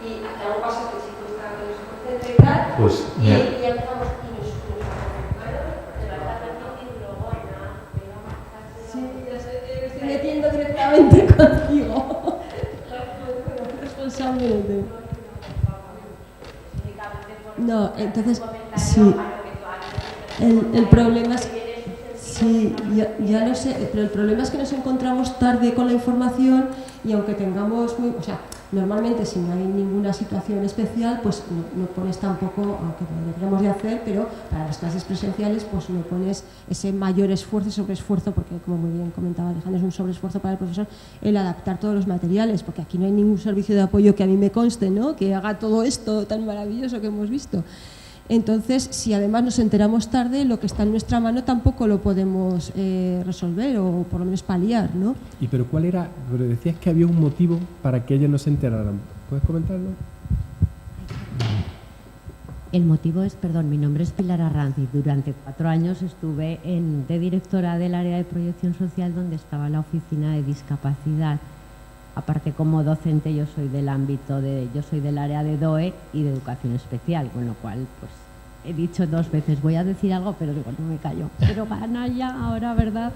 y algo pasa que el chico está que no se concentra y tal, Pues, y ya empezamos y nos sí, ya sé, me estoy metiendo directamente contigo. Responsable de... No, entonces, sí, el problema es... Sí, ya lo sé, pero el problema es que nos encontramos tarde con la información y aunque tengamos, o sea, normalmente si no hay ninguna situación especial, pues no pones tampoco, aunque lo deberíamos de hacer, pero para las clases presenciales pues no pones ese mayor esfuerzo, sobreesfuerzo, porque como muy bien comentaba Alejandro, es un sobreesfuerzo para el profesor el adaptar todos los materiales, porque aquí no hay ningún servicio de apoyo que a mí me conste, ¿no?, que haga todo esto tan maravilloso que hemos visto. Entonces, si además nos enteramos tarde, lo que está en nuestra mano tampoco lo podemos resolver o por lo menos paliar, ¿no? ¿Y pero cuál era? Pero decías que había un motivo para que ellos no se enteraran. ¿Puedes comentarlo? El motivo es, mi nombre es Pilar Arranz y durante 4 años estuve de directora del área de proyección social donde estaba la oficina de discapacidad. Aparte, como docente, yo soy del área de DOE y de educación especial, con lo cual, pues, he dicho 2 veces, voy a decir algo, pero digo, no me callo. Pero gana ya, ahora, ¿verdad?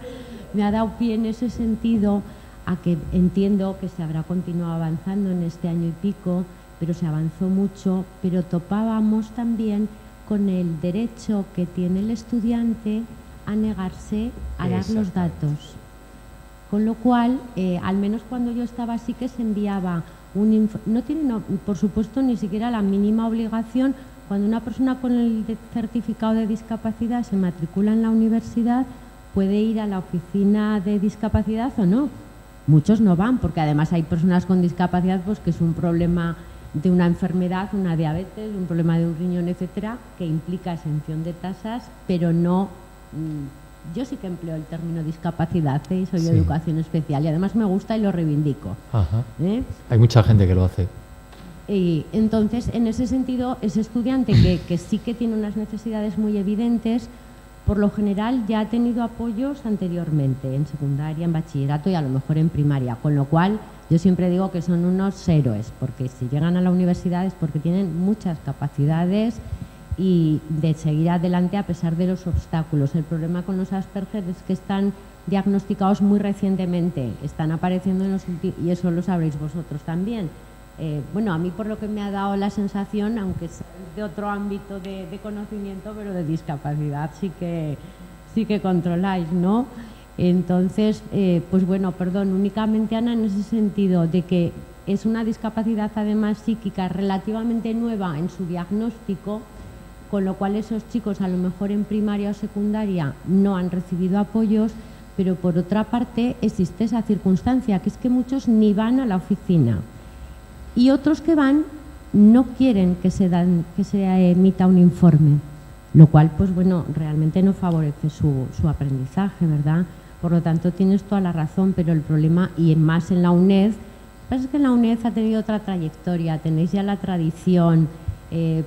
Me ha dado pie en ese sentido a que entiendo que se habrá continuado avanzando en este año y pico, pero se avanzó mucho, pero topábamos también con el derecho que tiene el estudiante a negarse a dar los datos. Con lo cual, al menos cuando yo estaba, sí que se enviaba no tiene, por supuesto, ni siquiera la mínima obligación. Cuando una persona con el certificado de discapacidad se matricula en la universidad, puede ir a la oficina de discapacidad o no. Muchos no van, porque además hay personas con discapacidad pues que es un problema de una enfermedad, una diabetes, un problema de un riñón, etcétera, que implica exención de tasas, pero no... Yo sí que empleo el término discapacidad y soy de educación especial y además me gusta y lo reivindico. Ajá. Hay mucha gente que lo hace. Y entonces, en ese sentido, ese estudiante que sí que tiene unas necesidades muy evidentes, por lo general ya ha tenido apoyos anteriormente, en secundaria, en bachillerato y a lo mejor en primaria, con lo cual yo siempre digo que son unos héroes, porque si llegan a la universidad es porque tienen muchas capacidades y de seguir adelante a pesar de los obstáculos. El problema con los Asperger es que están diagnosticados muy recientemente, están apareciendo en los últimos, y eso lo sabréis vosotros también. Bueno, a mí por lo que me ha dado la sensación, aunque sea de otro ámbito de conocimiento, pero de discapacidad sí que controláis, ¿no? Entonces, pues bueno, únicamente, Ana, en ese sentido de que es una discapacidad además psíquica relativamente nueva en su diagnóstico, con lo cual esos chicos a lo mejor en primaria o secundaria no han recibido apoyos, pero por otra parte existe esa circunstancia, que es que muchos ni van a la oficina y otros que van no quieren que se emita un informe, lo cual pues bueno, realmente no favorece su aprendizaje, ¿verdad? Por lo tanto tienes toda la razón, pero el problema, y más en la UNED, lo que pasa es que en la UNED ha tenido otra trayectoria, tenéis ya la tradición.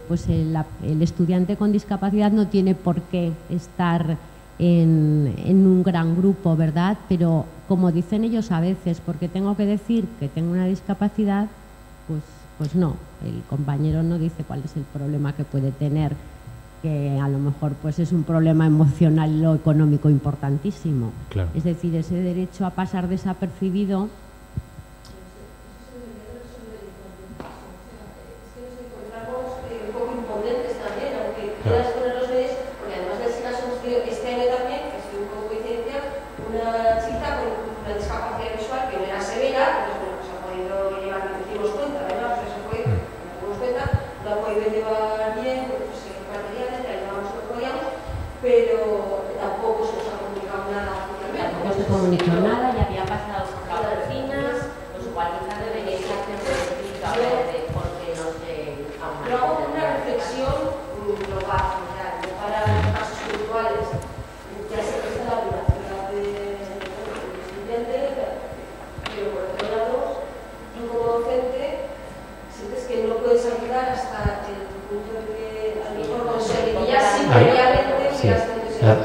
Pues el estudiante con discapacidad no tiene por qué estar en un gran grupo, ¿verdad? Pero como dicen ellos a veces, porque tengo que decir que tengo una discapacidad, pues no, el compañero no dice cuál es el problema que puede tener, que a lo mejor pues es un problema emocional o económico importantísimo. Claro. Es decir, ese derecho a pasar desapercibido.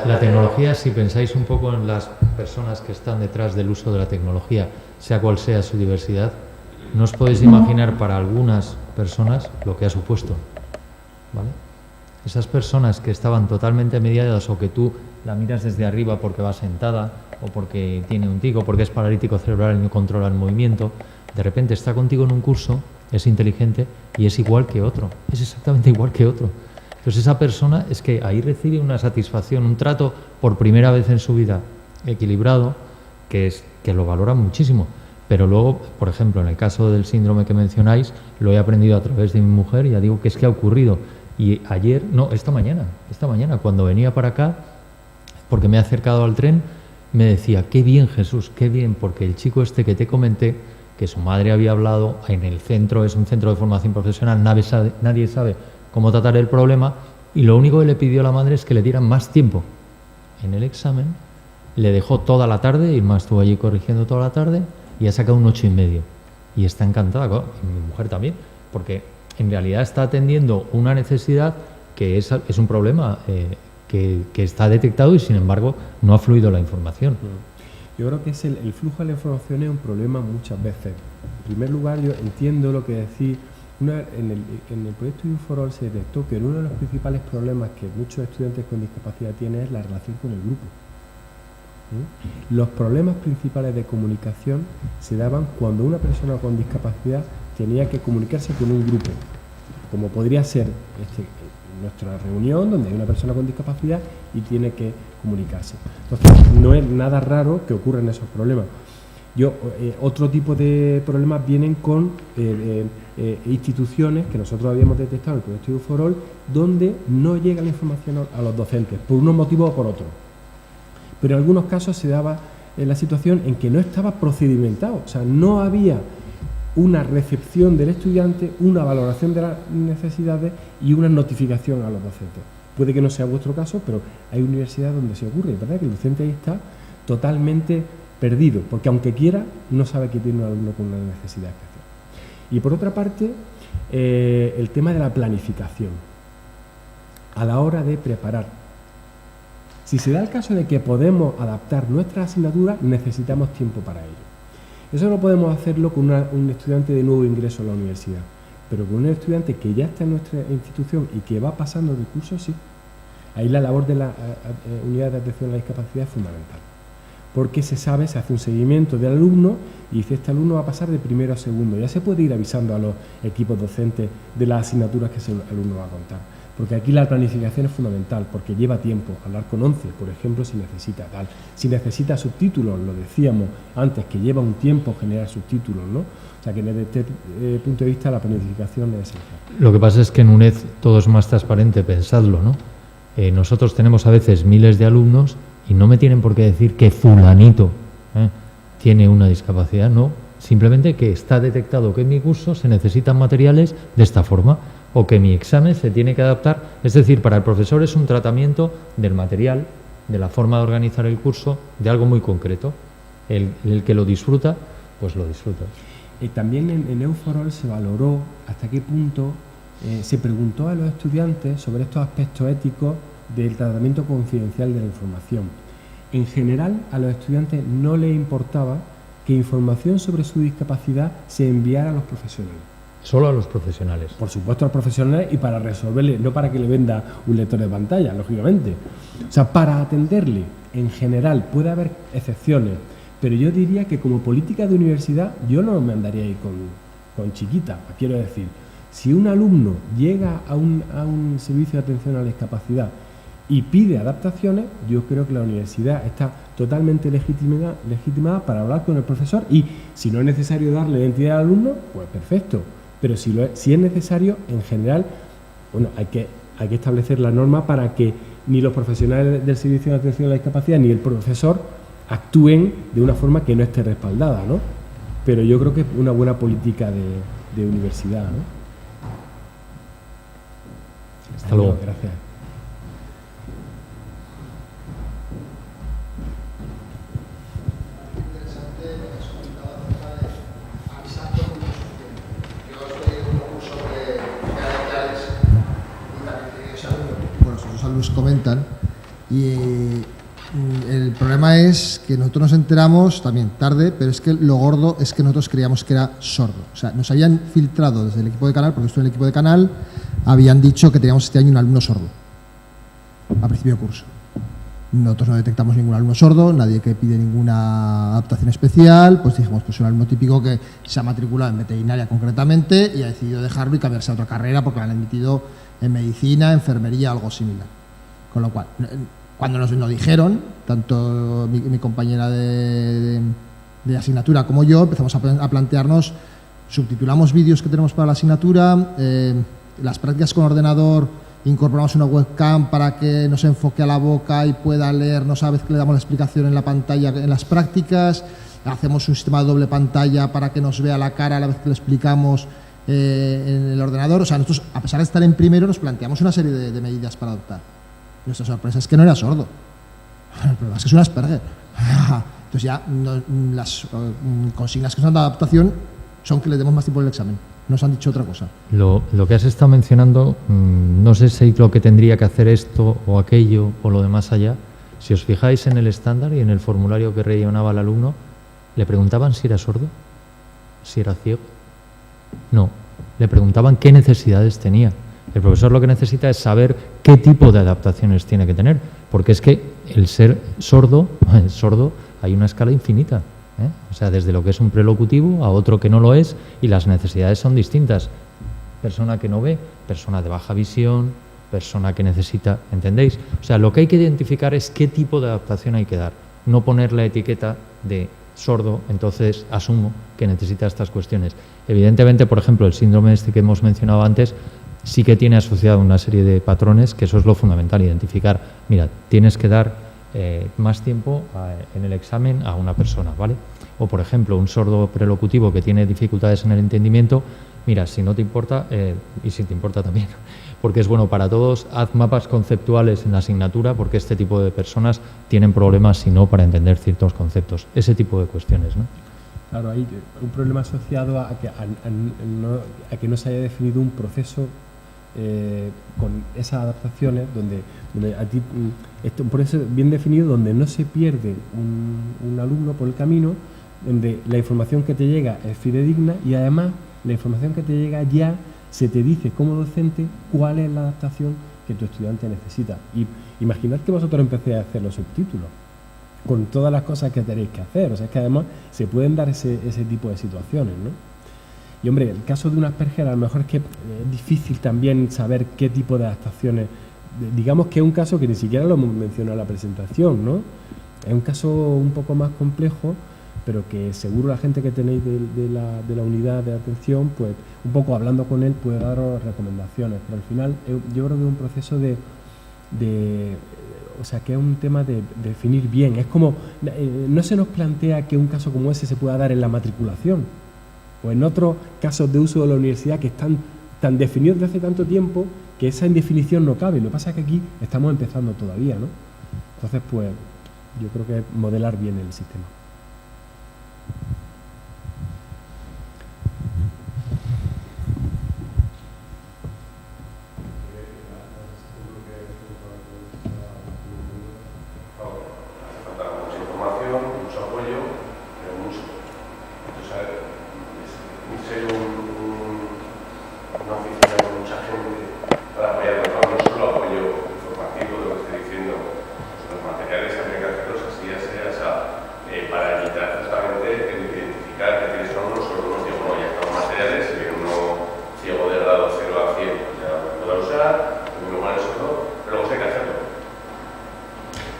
La tecnología, si pensáis un poco en las personas que están detrás del uso de la tecnología, sea cual sea su diversidad, no os podéis imaginar para algunas personas lo que ha supuesto, ¿vale? Esas personas que estaban totalmente mediadas o que tú la miras desde arriba porque va sentada o porque tiene un tic o porque es paralítico cerebral y no controla el movimiento, de repente está contigo en un curso, es inteligente y es igual que otro, es exactamente igual que otro. Entonces esa persona es que ahí recibe una satisfacción, un trato por primera vez en su vida equilibrado, que lo valora muchísimo. Pero luego, por ejemplo, en el caso del síndrome que mencionáis, lo he aprendido a través de mi mujer y ya digo que es que ha ocurrido. Y ayer, no, esta mañana, cuando venía para acá, porque me he acercado al tren, me decía, qué bien Jesús, qué bien, porque el chico este que te comenté, que su madre había hablado en el centro, es un centro de formación profesional, nadie sabe cómo tratar el problema, y lo único que le pidió a la madre es que le dieran más tiempo en el examen, le dejó toda la tarde, Irma estuvo allí corrigiendo toda la tarde, y ha sacado un 8,5, y está encantada, y mi mujer también, porque en realidad está atendiendo una necesidad que es un problema que está detectado y sin embargo no ha fluido la información. Yo creo que el flujo de la información es un problema muchas veces. En primer lugar, yo entiendo lo que decís. En el proyecto Inforol se detectó que uno de los principales problemas que muchos estudiantes con discapacidad tienen es la relación con el grupo. Los problemas principales de comunicación se daban cuando una persona con discapacidad tenía que comunicarse con un grupo, como podría ser nuestra reunión donde hay una persona con discapacidad y tiene que comunicarse. Entonces, no es nada raro que ocurran esos problemas. Otro tipo de problemas vienen con instituciones que nosotros habíamos detectado en el proyecto Inforol, donde no llega la información a los docentes, por unos motivos o por otros. Pero en algunos casos se daba la situación en que no estaba procedimentado, o sea, no había una recepción del estudiante, una valoración de las necesidades y una notificación a los docentes. Puede que no sea vuestro caso, pero hay universidades donde se ocurre, ¿verdad? Que el docente ahí está totalmente perdido, porque aunque quiera, no sabe que tiene un alumno con una necesidad especial. Y por otra parte, el tema de la planificación a la hora de preparar. Si se da el caso de que podemos adaptar nuestras asignaturas, necesitamos tiempo para ello. Eso no podemos hacerlo con un estudiante de nuevo ingreso a la universidad, pero con un estudiante que ya está en nuestra institución y que va pasando de curso, sí. Ahí la labor de la unidad de atención a la discapacidad es fundamental, porque se hace un seguimiento del alumno y dice, este alumno va a pasar de primero a segundo. Ya se puede ir avisando a los equipos docentes de las asignaturas que ese alumno va a contar, porque aquí la planificación es fundamental, porque lleva tiempo. Hablar con 11, por ejemplo, si necesita si subtítulos, lo decíamos antes, que lleva un tiempo generar subtítulos, ¿no? O sea que desde este punto de vista la planificación es esencial. Lo que pasa es que en UNED todo es más transparente, pensadlo, ¿no? Nosotros tenemos a veces miles de alumnos y no me tienen por qué decir que fulanito tiene una discapacidad, no. Simplemente que está detectado que en mi curso se necesitan materiales de esta forma o que mi examen se tiene que adaptar. Es decir, para el profesor es un tratamiento del material, de la forma de organizar el curso, de algo muy concreto. El que lo disfruta, pues lo disfruta. También en Inforol se valoró hasta qué punto se preguntó a los estudiantes sobre estos aspectos éticos del tratamiento confidencial de la información. En general, a los estudiantes no les importaba que información sobre su discapacidad se enviara a los profesionales. Solo a los profesionales. Por supuesto a los profesionales y para resolverle, no para que le venda un lector de pantalla, lógicamente. O sea, para atenderle, en general, puede haber excepciones, pero yo diría que como política de universidad yo no me andaría ahí con chiquita. Quiero decir, si un alumno llega a un servicio de atención a la discapacidad y pide adaptaciones, yo creo que la universidad está totalmente legitimada para hablar con el profesor y si no es necesario darle identidad al alumno, pues perfecto. Pero si es necesario, en general, bueno, hay que establecer la norma para que ni los profesionales del servicio de atención a la discapacidad ni el profesor actúen de una forma que no esté respaldada, ¿no? Pero yo creo que es una buena política de universidad, ¿no? Hasta luego. Gracias. Nos comentan y El problema es que nosotros nos enteramos también tarde, pero es que lo gordo es que nosotros creíamos que era sordo. O sea, nos habían filtrado desde el equipo de Canal, porque estoy en el equipo de Canal, habían dicho que teníamos este año un alumno sordo a principio de curso. Nosotros no detectamos ningún alumno sordo, nadie que pide ninguna adaptación especial, pues dijimos, pues un alumno típico que se ha matriculado en veterinaria concretamente y ha decidido dejarlo y cambiarse a otra carrera porque lo han admitido en medicina, enfermería, algo similar. Con lo cual, cuando nos lo dijeron, tanto mi compañera de asignatura como yo, empezamos a plantearnos, subtitulamos vídeos que tenemos para la asignatura, las prácticas con ordenador, incorporamos una webcam para que nos enfoque a la boca y pueda leernos a vez que le damos la explicación en la pantalla en las prácticas, hacemos un sistema de doble pantalla para que nos vea la cara a la vez que le explicamos en el ordenador. O sea, nosotros, a pesar de estar en primero, nos planteamos una serie de medidas para adoptar. Nuestra sorpresa es que no era sordo. El problema es que es un Asperger. Entonces ya las consignas que son de adaptación son que le demos más tiempo en el examen. Nos han dicho otra cosa. Lo que has estado mencionando, no sé si lo que tendría que hacer esto o aquello o lo de más allá. Si os fijáis en el estándar y en el formulario que rellenaba el alumno, ¿le preguntaban si era sordo? ¿Si era ciego? No, le preguntaban qué necesidades tenía. El profesor lo que necesita es saber qué tipo de adaptaciones tiene que tener, porque es que el ser sordo hay una escala infinita. O sea, desde lo que es un prelocutivo a otro que no lo es, y las necesidades son distintas. Persona que no ve, persona de baja visión, persona que necesita, ¿entendéis? O sea, lo que hay que identificar es qué tipo de adaptación hay que dar, no poner la etiqueta de sordo, entonces asumo que necesita estas cuestiones. Evidentemente, por ejemplo, el síndrome este que hemos mencionado antes sí que tiene asociado una serie de patrones, que eso es lo fundamental, identificar, mira, tienes que dar más tiempo en el examen a una persona, ¿vale? O, por ejemplo, un sordo prelocutivo que tiene dificultades en el entendimiento, mira, si no te importa, y si te importa también, porque es bueno para todos, haz mapas conceptuales en la asignatura, porque este tipo de personas tienen problemas, si no, para entender ciertos conceptos. Ese tipo de cuestiones, ¿no? Claro, hay un problema asociado a que no se haya definido un proceso con esas adaptaciones donde a ti, por eso bien definido, donde no se pierde un alumno por el camino, donde la información que te llega es fidedigna y además la información que te llega ya se te dice como docente cuál es la adaptación que tu estudiante necesita. Y imaginad que vosotros empecéis a hacer los subtítulos con todas las cosas que tenéis que hacer. O sea, es que además se pueden dar ese tipo de situaciones, ¿no? Y hombre, el caso de un Asperger a lo mejor es que es difícil también saber qué tipo de adaptaciones. Digamos que es un caso que ni siquiera lo hemos mencionado en la presentación, ¿no? Es un caso un poco más complejo, pero que seguro la gente que tenéis de la unidad de atención, pues un poco hablando con él puede daros recomendaciones. Pero al final yo creo que es un proceso o sea, que es un tema de definir bien. Es como, no se nos plantea que un caso como ese se pueda dar en la matriculación o en otros casos de uso de la universidad que están tan definidos desde hace tanto tiempo que esa indefinición no cabe. Lo que pasa es que aquí estamos empezando todavía, ¿no? Entonces, pues, yo creo que es modelar bien el sistema.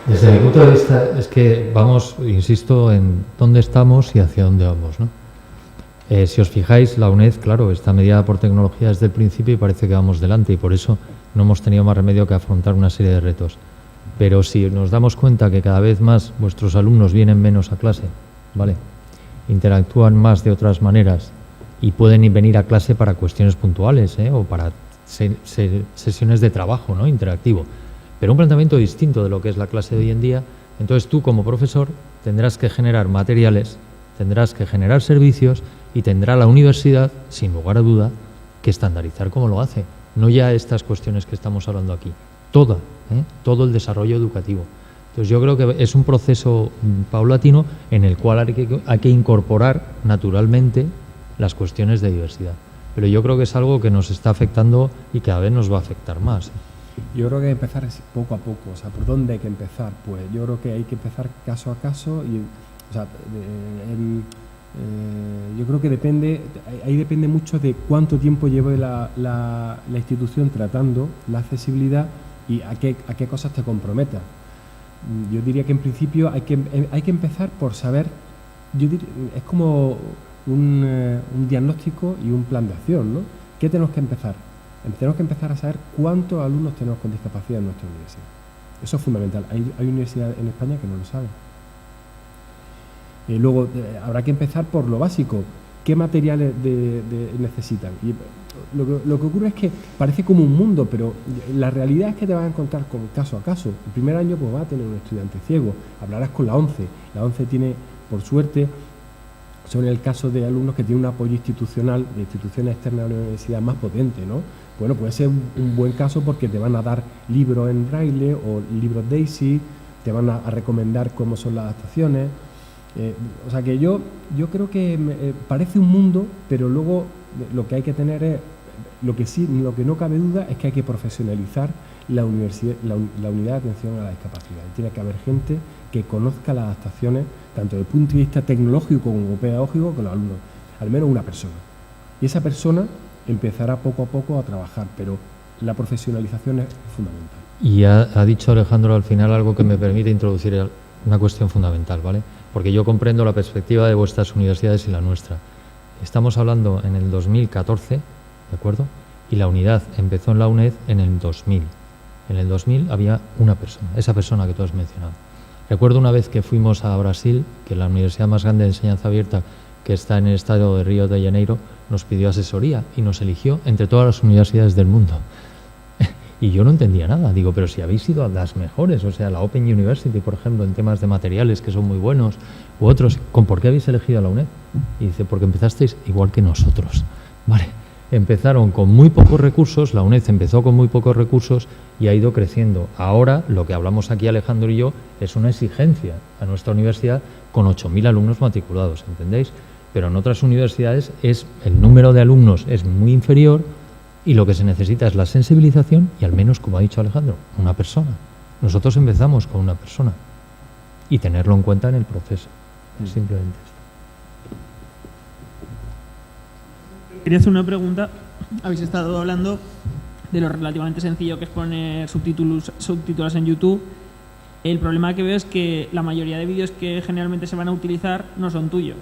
Desde mi punto de vista es que vamos, insisto, en dónde estamos y hacia dónde vamos, ¿no? Si os fijáis, la UNED, claro, está mediada por tecnología desde el principio y parece que vamos delante y por eso no hemos tenido más remedio que afrontar una serie de retos. Pero si nos damos cuenta que cada vez más vuestros alumnos vienen menos a clase, ¿vale? Interactúan más de otras maneras y pueden venir a clase para cuestiones puntuales, o para sesiones de trabajo, ¿no? Interactivo. Pero un planteamiento distinto de lo que es la clase de hoy en día. Entonces tú como profesor tendrás que generar materiales, tendrás que generar servicios y tendrá la universidad, sin lugar a duda, que estandarizar cómo lo hace. No ya estas cuestiones que estamos hablando aquí, todo el desarrollo educativo. Entonces yo creo que es un proceso paulatino en el cual hay que incorporar naturalmente las cuestiones de diversidad. Pero yo creo que es algo que nos está afectando y cada vez nos va a afectar más. Yo creo que empezar es poco a poco. O sea, ¿por dónde hay que empezar? Pues yo creo que hay que empezar caso a caso y, o sea, yo creo que depende mucho de cuánto tiempo lleve la institución tratando la accesibilidad y a qué cosas te comprometas. Yo diría que en principio hay que empezar por saber, es como un diagnóstico y un plan de acción, ¿no? ¿Qué tenemos que empezar? Tenemos que empezar a saber cuántos alumnos tenemos con discapacidad en nuestra universidad. Eso es fundamental. Hay universidades en España que no lo saben. Luego, habrá que empezar por lo básico. ¿Qué materiales necesitan? Y lo que ocurre es que parece como un mundo, pero la realidad es que te vas a encontrar con caso a caso. El primer año pues vas a tener un estudiante ciego. Hablarás con la ONCE. La ONCE tiene, por suerte, son el caso de alumnos que tienen un apoyo institucional, de instituciones externas a la universidad más potente, ¿no? Bueno, puede ser un buen caso porque te van a dar libros en braille o libros DAISY, te van a recomendar cómo son las adaptaciones. O sea que yo creo que parece un mundo, pero luego lo que hay que tener es, lo que no cabe duda es que hay que profesionalizar la unidad de atención a la discapacidad. Y tiene que haber gente que conozca las adaptaciones, tanto desde el punto de vista tecnológico como pedagógico, con los alumnos, al menos una persona. Y esa persona empezará poco a poco a trabajar, pero la profesionalización es fundamental. Y ha dicho Alejandro al final algo que me permite introducir una cuestión fundamental, ¿vale? Porque yo comprendo la perspectiva de vuestras universidades y la nuestra. Estamos hablando en el 2014, ¿de acuerdo? Y la unidad empezó en la UNED en el 2000. En el 2000 había una persona, esa persona que tú has mencionado. Recuerdo una vez que fuimos a Brasil, que la universidad más grande de enseñanza abierta, que está en el estado de Río de Janeiro, nos pidió asesoría y nos eligió entre todas las universidades del mundo. Y yo no entendía nada. Digo, pero si habéis ido a las mejores, o sea, la Open University, por ejemplo, en temas de materiales que son muy buenos, u otros, ¿por qué habéis elegido a la UNED? Y dice, porque empezasteis igual que nosotros. Vale, empezaron con muy pocos recursos, la UNED empezó con muy pocos recursos y ha ido creciendo. Ahora, lo que hablamos aquí Alejandro y yo, es una exigencia a nuestra universidad con 8.000 alumnos matriculados, ¿entendéis? Pero en otras universidades el número de alumnos es muy inferior y lo que se necesita es la sensibilización y, al menos, como ha dicho Alejandro, una persona. Nosotros empezamos con una persona y tenerlo en cuenta en el proceso. Es simplemente esto. Quería hacer una pregunta. Habéis estado hablando de lo relativamente sencillo que es poner subtítulos en YouTube. El problema que veo es que la mayoría de vídeos que generalmente se van a utilizar no son tuyos.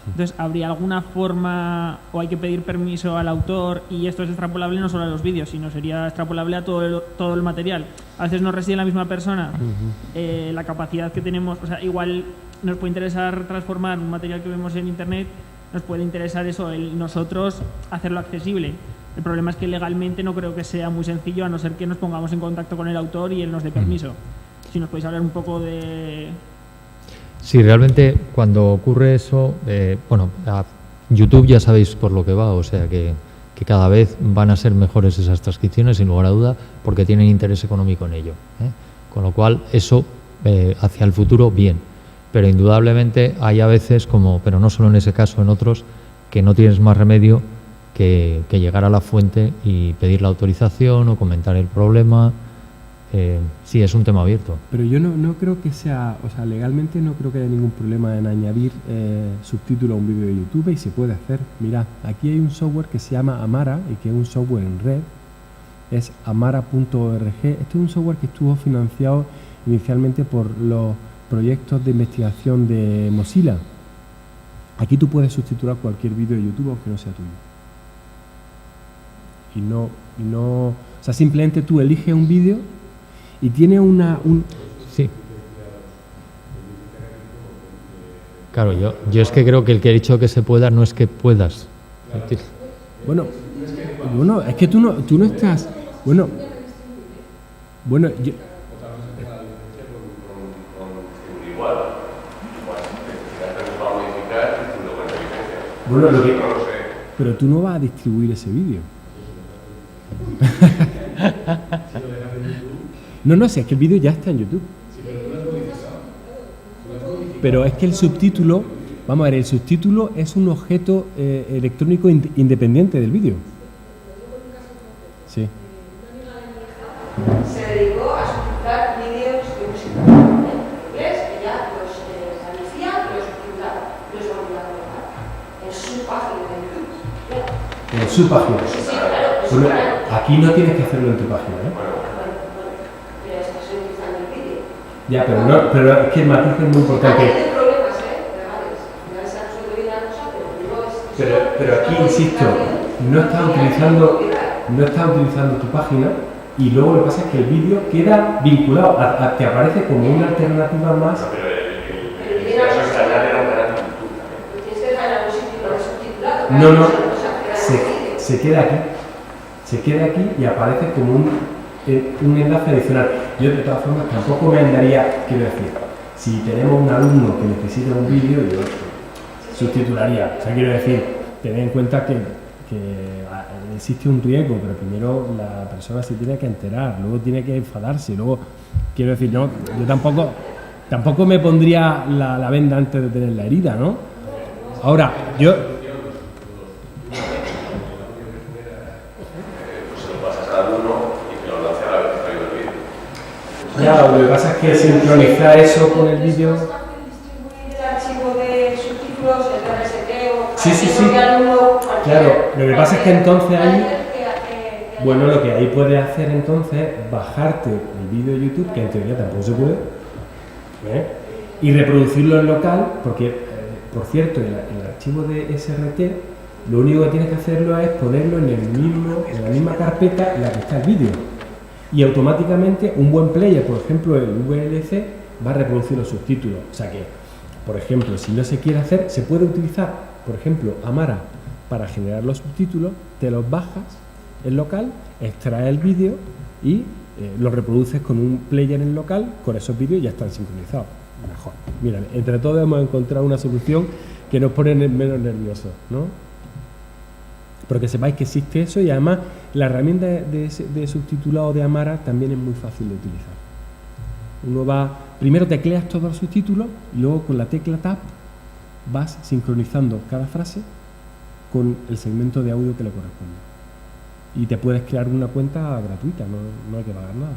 Entonces, ¿habría alguna forma o hay que pedir permiso al autor? Y esto es extrapolable no solo a los vídeos, sino sería extrapolable a todo el material. A veces no reside en la misma persona la capacidad que tenemos. O sea, igual nos puede interesar transformar un material que vemos en Internet, nos puede interesar eso, nosotros hacerlo accesible. El problema es que legalmente no creo que sea muy sencillo, a no ser que nos pongamos en contacto con el autor y él nos dé permiso. Si nos podéis hablar un poco de... Sí, realmente cuando ocurre eso, a YouTube ya sabéis por lo que va, o sea que cada vez van a ser mejores esas transcripciones, sin lugar a duda, porque tienen interés económico en ello, ¿eh? Con lo cual, eso hacia el futuro, bien. Pero indudablemente hay a veces, pero no solo en ese caso, en otros, que no tienes más remedio que llegar a la fuente y pedir la autorización o comentar el problema. Sí, es un tema abierto. Pero yo no creo que sea, o sea, legalmente no creo que haya ningún problema en añadir subtítulos a un vídeo de YouTube y se puede hacer. Mirad, aquí hay un software que se llama Amara y que es un software en red, es amara.org. Este es un software que estuvo financiado inicialmente por los proyectos de investigación de Mozilla. Aquí tú puedes subtitular cualquier vídeo de YouTube aunque no sea tuyo. O sea, simplemente tú eliges un vídeo y tiene Sí. Claro, yo es que creo que el que ha dicho que se pueda no es que puedas. Bueno, es que tú no estás... Bueno, yo... Pero tú no vas a distribuir ese vídeo. No, si es que el vídeo ya está en YouTube. pero es que el subtítulo, vamos a ver, el subtítulo es un objeto electrónico independiente del vídeo. Sí. Se dedicó a subtitular vídeos de música en inglés, que ya los traducía, los subtitulaba, los volvía a colocar en su página de YouTube. En su página. Sí, claro. Bueno, aquí no tienes que hacerlo en tu página, ¿eh? Ya estás utilizando el vídeo. Ya, pero es que el matiz es muy importante. Hay problemas, legales. Ya se ha resuelto bien la cosa, pero no es... Pero aquí, insisto, no estás utilizando tu página. Y luego lo que pasa es que el vídeo queda vinculado, te aparece como una alternativa más. No, pero el caso es que añade a un canal de YouTube también. Tienes que dejar algún sitio subtitulado. No, se queda aquí y aparece como un enlace adicional. Yo de todas formas tampoco me andaría, quiero decir, si tenemos un alumno que necesita un vídeo, yo subtitularía. O sea, quiero decir, tened en cuenta que existe un riesgo, pero primero la persona se tiene que enterar, luego tiene que enfadarse, luego, quiero decir, no, yo tampoco me pondría la venda antes de tener la herida, ¿no? Ahora, yo... Pues se lo pasas al alumno y que lo lance a la vez que traigo el vídeo. Ya, lo que pasa es que sincronizar eso con el vídeo... Distribuir el archivo de subtítulos, el RST o... Sí. Claro, lo que pasa es que entonces ahí... Bueno, lo que ahí puedes hacer entonces es bajarte el vídeo de YouTube, que en teoría tampoco se puede, y reproducirlo en local, porque, por cierto, el archivo de SRT, lo único que tienes que hacerlo es ponerlo en la misma carpeta en la que está el vídeo. Y automáticamente un buen player, por ejemplo el VLC, va a reproducir los subtítulos. O sea que, por ejemplo, si no se quiere hacer, se puede utilizar, por ejemplo, Amara para generar los subtítulos, te los bajas en local, extraes el vídeo y lo reproduces con un player en local, con esos vídeos ya están sincronizados. Mejor. Mira, entre todos hemos encontrado una solución que nos pone menos nerviosos, ¿no? Pero que sepáis que existe eso y además la herramienta de subtitulado de Amara también es muy fácil de utilizar. Uno va, primero tecleas todos los subtítulos y luego con la tecla Tab vas sincronizando cada frase con el segmento de audio que le corresponde. Y te puedes crear una cuenta gratuita, no hay que pagar nada.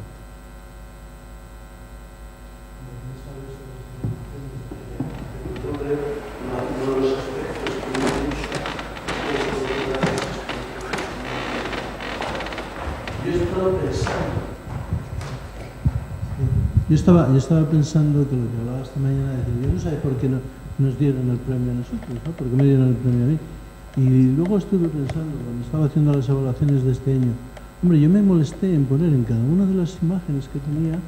Yo estaba pensando que lo que hablaba esta mañana, yo no sé por qué no nos dieron el premio a nosotros, ¿no? ¿Por qué me dieron el premio a mí? Y luego estuve pensando, cuando estaba haciendo las evaluaciones de este año, hombre, yo me molesté en poner en cada una de las imágenes que tenía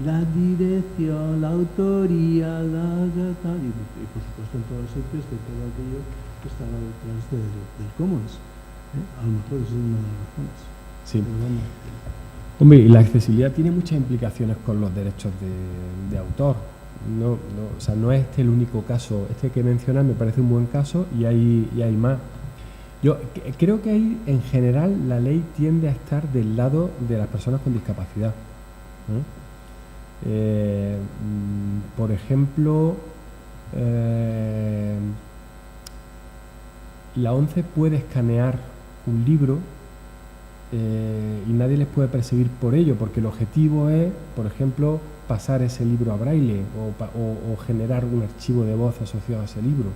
la dirección, la autoría, y por supuesto en todos los sitios de todo aquello que estaba detrás del Commons. A lo mejor esa es una de las razones. Sí. Hombre, y la accesibilidad tiene muchas implicaciones con los derechos de autor. O sea, no es este el único caso. Este que mencionas me parece un buen caso y hay más. Yo creo que ahí, en general, la ley tiende a estar del lado de las personas con discapacidad. Por ejemplo, la ONCE puede escanear un libro y nadie les puede perseguir por ello, porque el objetivo es, por ejemplo, pasar ese libro a braille o generar un archivo de voz asociado a ese libro.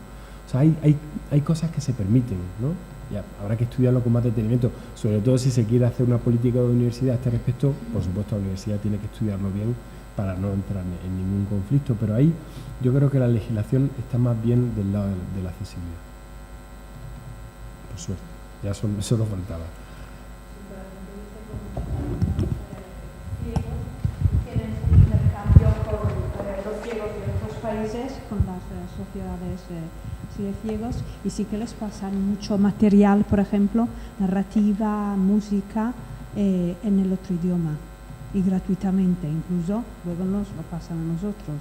O sea, hay cosas que se permiten, ¿no? Ya, habrá que estudiarlo con más detenimiento, sobre todo si se quiere hacer una política de universidad a este respecto. Por supuesto, la universidad tiene que estudiarlo bien para no entrar en ningún conflicto, pero ahí yo creo que la legislación está más bien del lado de la accesibilidad. Por suerte, ya eso nos faltaba. Tienen un intercambio con los ciegos de otros países, con las sociedades de ciegos, y sí que les pasan mucho material, por ejemplo, narrativa, música, en el otro idioma, y gratuitamente, incluso luego nos lo pasan a nosotros.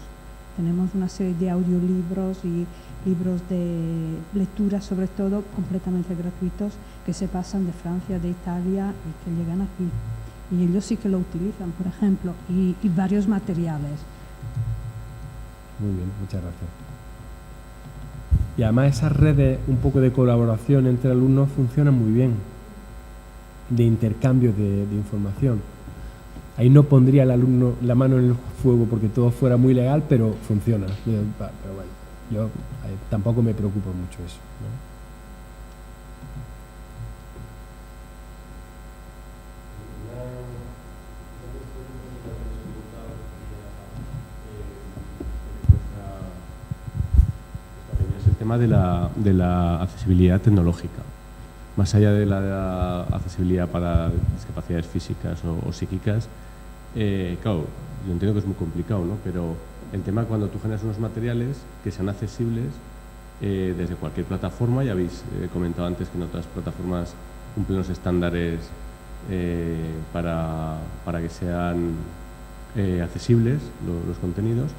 Tenemos una serie de audiolibros y libros de lectura, sobre todo, completamente gratuitos, que se pasan de Francia, de Italia y que llegan aquí. Y ellos sí que lo utilizan, por ejemplo, y varios materiales. Muy bien, muchas gracias. Y además esas redes un poco de colaboración entre alumnos funcionan muy bien, de intercambio de información. Ahí no pondría el alumno la mano en el fuego porque todo fuera muy legal, pero funciona. Pero bueno, yo tampoco me preocupo mucho eso, ¿no? Es el tema de la accesibilidad tecnológica. Más allá de la accesibilidad para discapacidades físicas o psíquicas, claro, yo entiendo que es muy complicado, ¿no? Pero el tema cuando tú generas unos materiales que sean accesibles desde cualquier plataforma, ya habéis comentado antes que en otras plataformas cumplen los estándares para que sean accesibles los contenidos,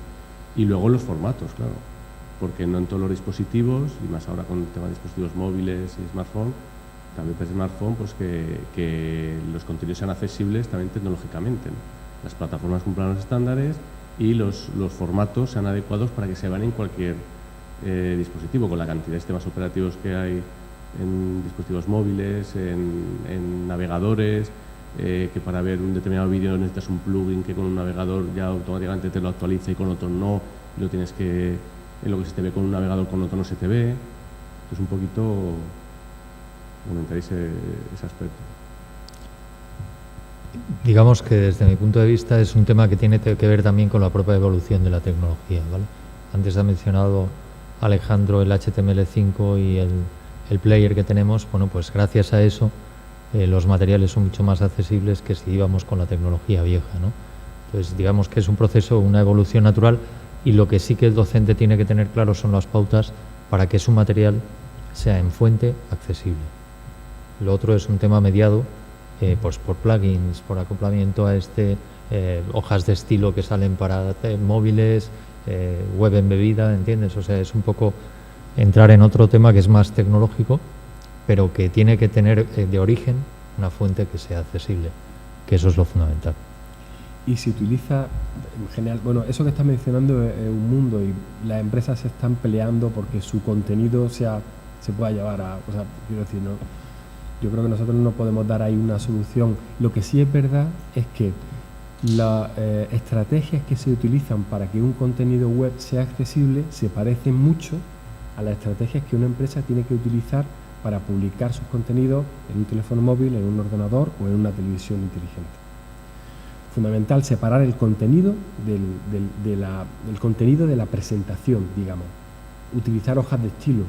y luego los formatos, claro, porque no en todos los dispositivos, y más ahora con el tema de dispositivos móviles y smartphone, también para smartphone, pues que los contenidos sean accesibles también tecnológicamente, ¿no? Las plataformas cumplan los estándares y los formatos sean adecuados para que se vean en cualquier dispositivo, con la cantidad de sistemas operativos que hay en dispositivos móviles, en navegadores, que para ver un determinado vídeo necesitas un plugin que con un navegador ya automáticamente te lo actualiza y con otro no, y lo tienes que, en lo que se te ve con un navegador con otro no se te ve. Entonces un poquito comentaréis ese aspecto. Digamos que desde mi punto de vista es un tema que tiene que ver también con la propia evolución de la tecnología, ¿vale? Antes ha mencionado Alejandro el HTML5 y el player que tenemos. Bueno, pues gracias a eso los materiales son mucho más accesibles que si íbamos con la tecnología vieja, ¿no? Entonces digamos que es un proceso, una evolución natural, y lo que sí que el docente tiene que tener claro son las pautas para que su material sea en fuente accesible. Lo otro es un tema mediado pues por plugins, por acoplamiento a hojas de estilo que salen para móviles, web embebida, ¿entiendes? O sea, es un poco entrar en otro tema que es más tecnológico, pero que tiene que tener de origen una fuente que sea accesible, que eso es lo fundamental. Y se utiliza en general, bueno, eso que estás mencionando es un mundo, y las empresas se están peleando porque su contenido se pueda llevar a, o sea, quiero decir, no, yo creo que nosotros no podemos dar ahí una solución. Lo que sí es verdad es que las estrategias que se utilizan para que un contenido web sea accesible se parecen mucho a las estrategias que una empresa tiene que utilizar para publicar sus contenidos en un teléfono móvil, en un ordenador o en una televisión inteligente. Fundamental separar el contenido del contenido de la presentación, digamos. Utilizar hojas de estilo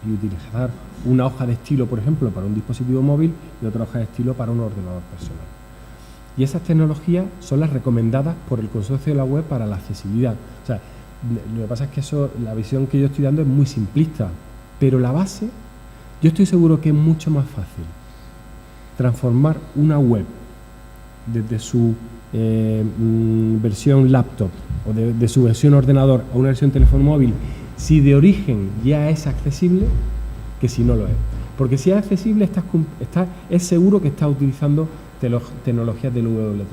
y utilizar una hoja de estilo, por ejemplo, para un dispositivo móvil y otra hoja de estilo para un ordenador personal. Y esas tecnologías son las recomendadas por el Consorcio de la Web para la accesibilidad. O sea, lo que pasa es que la visión que yo estoy dando es muy simplista, pero la base, yo estoy seguro que es mucho más fácil transformar una web desde su versión laptop o de su versión ordenador a una versión teléfono móvil, si de origen ya es accesible, que si no lo es. Porque si es accesible, es seguro que estás utilizando tecnologías del W3C.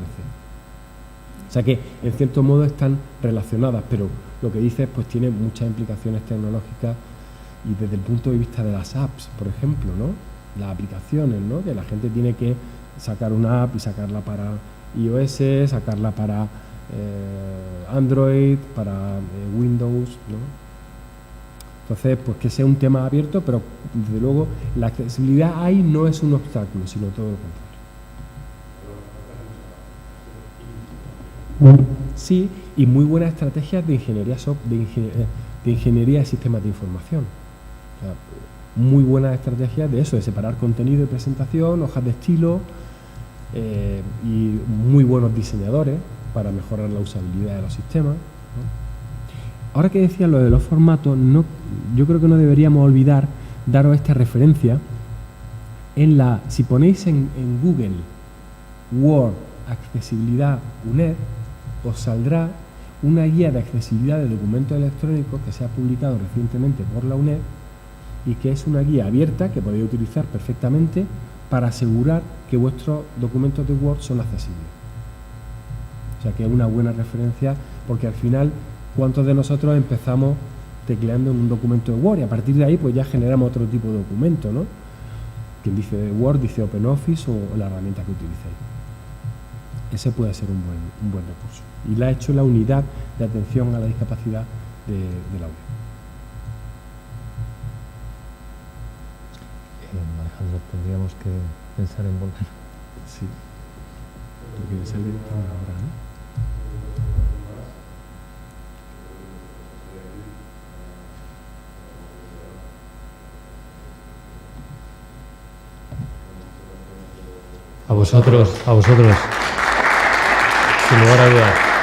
O sea que, en cierto modo, están relacionadas, pero lo que dices pues tiene muchas implicaciones tecnológicas, y desde el punto de vista de las apps, por ejemplo, ¿no? Las aplicaciones, ¿no? Que la gente tiene que sacar una app y sacarla para iOS, sacarla para Android, para Windows, ¿no? Entonces, pues que sea un tema abierto, pero desde luego la accesibilidad ahí no es un obstáculo, sino todo lo contrario. Sí, y muy buenas estrategias de ingeniería de sistemas de información. O sea, muy buenas estrategias de eso, de separar contenido y presentación, hojas de estilo, y muy buenos diseñadores para mejorar la usabilidad de los sistemas, ¿no? Ahora que decía lo de los formatos, yo creo que no deberíamos olvidar daros esta referencia. Si ponéis en Google Word accesibilidad UNED, os saldrá una guía de accesibilidad de documentos electrónicos que se ha publicado recientemente por la UNED, y que es una guía abierta que podéis utilizar perfectamente para asegurar que vuestros documentos de Word son accesibles. O sea que es una buena referencia, porque al final ¿Cuántos de nosotros empezamos tecleando en un documento de Word y a partir de ahí pues ya generamos otro tipo de documento, ¿no? Quien dice Word dice OpenOffice o la herramienta que utilicéis. Ese puede ser un buen recurso. Y la ha hecho la unidad de atención a la discapacidad de la UNED. Alejandro, tendríamos que pensar en volver. Sí. Porque salir ahora, ¿no? A vosotros, sin lugar a dudas.